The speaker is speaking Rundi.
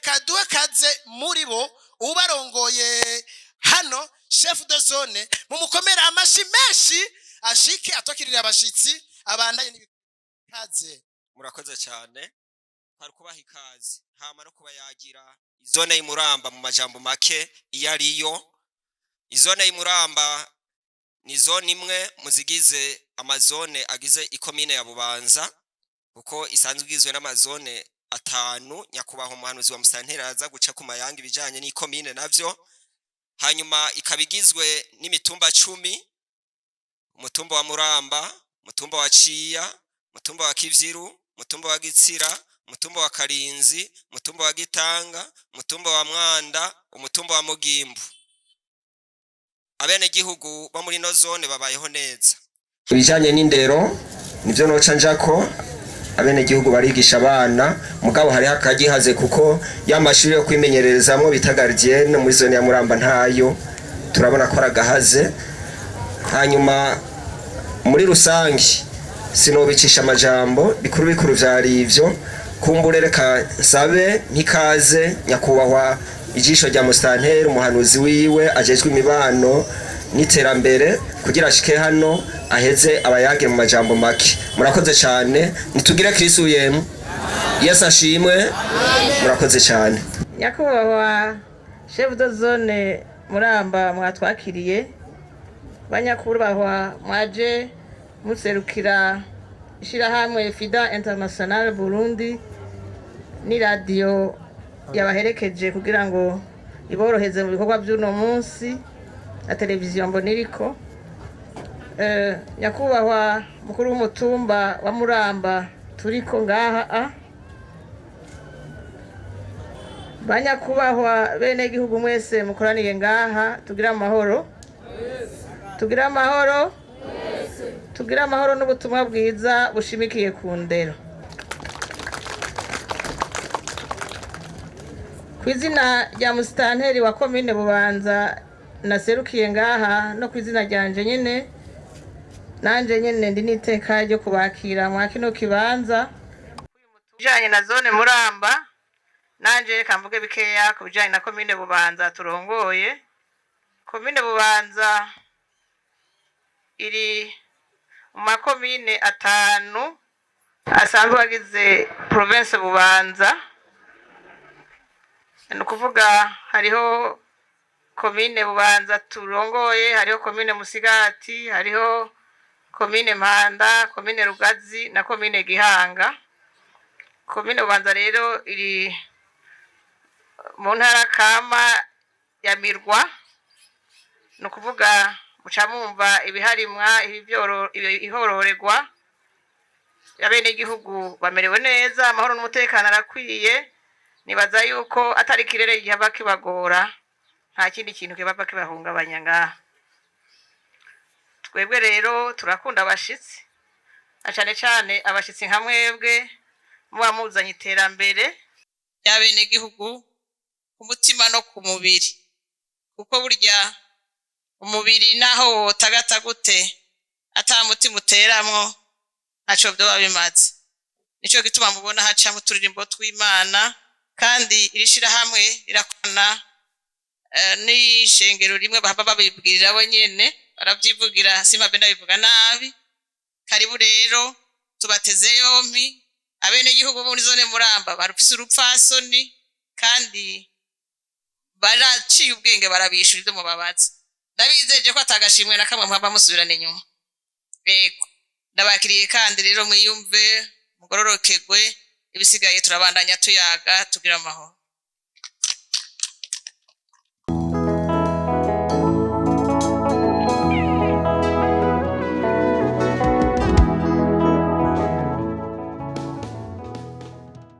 reka duwe Kaze muri bo ubarongoye hano chef de zone mumukomera amashi menshi ashike atokirira abashitsi abandanye Kaze. Murakoze cyane hari kubaha ikaze hama no kubayagira izone y'Muramba mu majambo make iyo ariyo. Izone y'Muramba ni zone imwe muzigize amazone agize ikomine ya Bubanza kuko isanzwe igizwe n'amazone atanu. Nyakubaho umuhanuzi wa Ntara aza guca ku mayanga ibijanye n'ikomine navyo, hanyuma ikabigizwe n'imitumba 10: umutumba wa Muramba, umutumba wa Ciya, umutumba wa Kivyiru, umutumba wa Gitsira, umutumba wa Karinzi, umutumba wa Gitanga, umutumba wa Mwanda, umutumba wa Mugimbu. Abene gihugu bo muri no zone babayeho neza. Ibijanye n'indero nivyo noca njako. Abene gihugu barigisha abana mugabo hari hakagihaze kuko y'amashuri yo kwimenyererezamwo bita gardienne muri zone ya Muramba ntayo turabona ko aragahaze. Hanyuma muri rusangi sinobicisha amajambo bikuru vyari ivyo. Kumbure reka nsabe ntikaze nyakubahwa ijisho rya Mustanteri umuhanuzi wiwe ajejwe imibano n'iterambere kugira ashike hano aheze abayage mu majambo make. Murakoze cyane nitugire Kristo yemwe. Yesu ashimwe. Murakoze cyane. Nyakubahwa chef de zone Muramba mwatwakiriye, banyakubahwa mwaje muserukira ishirahamwe FIDA International Burundi ni radio yabaherekeje kugira ngo iboroheze mu bikorwa by'uno munsi na televiziyo mboniriko. Nyakubahwa mukuru w'umutumba wa Muramba turiko ngaha banyakubahwa bene gihugu mwese mukoraniye ngaha tugira amahoro. Tugira amahoro. Tugira amahoro n'ubutumwa bwiza bushimikiye ku ndero. Kwizina rya Mustanteri wa komine Bubanza naserukiye ngaha no kwizina ryanje nyene nanje nyene ndi niteka ryo kubakira mwa kino kibanza bijanye na zone Muramba. Nanje reka mvuge bikeya ku bijanye na komine Bubanza turongoye. Komine Bubanza iri mu makomine atanu asanzwe agize province Bubanza. Nukuvuga hariho komine Bubanza turongoye, hariho komine Musigati, hariho komine Mpanda, komine Rugazi na komine Gihanga. Komine Bubanza rero iri mu ntara kama ya Mirwa. Nukuvuga mucamumva ibiharimwa ihororegwa yabene igihugu bamerewe neza, amahoro n'umutekano arakwiye. Nibaza yuko atari kirere yaba kibagora nta kindi kintu kibaba kibahungabanya ngaha. Twebwe rero turakunda abashitsi, acane cyane abashitsi nka mwebwe muba muzanye iterambere yabene igihugu ku mutima no ku mubiri, kuko burya umubiri naho tagata gute ata mutima uteramwo ntaco byo bimaze. Nico gituma mubona haca mu turirimbo tw'Imana, kandi irishira hamwe irakona n'ishengero rimwe bahaba babibwirira bo nyene baravyivugira simba bivuga nabi. Karibu rero tubateze yompi abene gihugu muri zone Muramba barufise urupfasoni kandi baraciye ubwenge barabishura ibyo mubabaza. Ndabizeje ko atagashimwe na kamwe mpaba musubirana inyuma. Yego ndabakiriye kandi rero mwiyumve mugororokegwe ibisigaye turabandanya tuyaga tugira amahoro.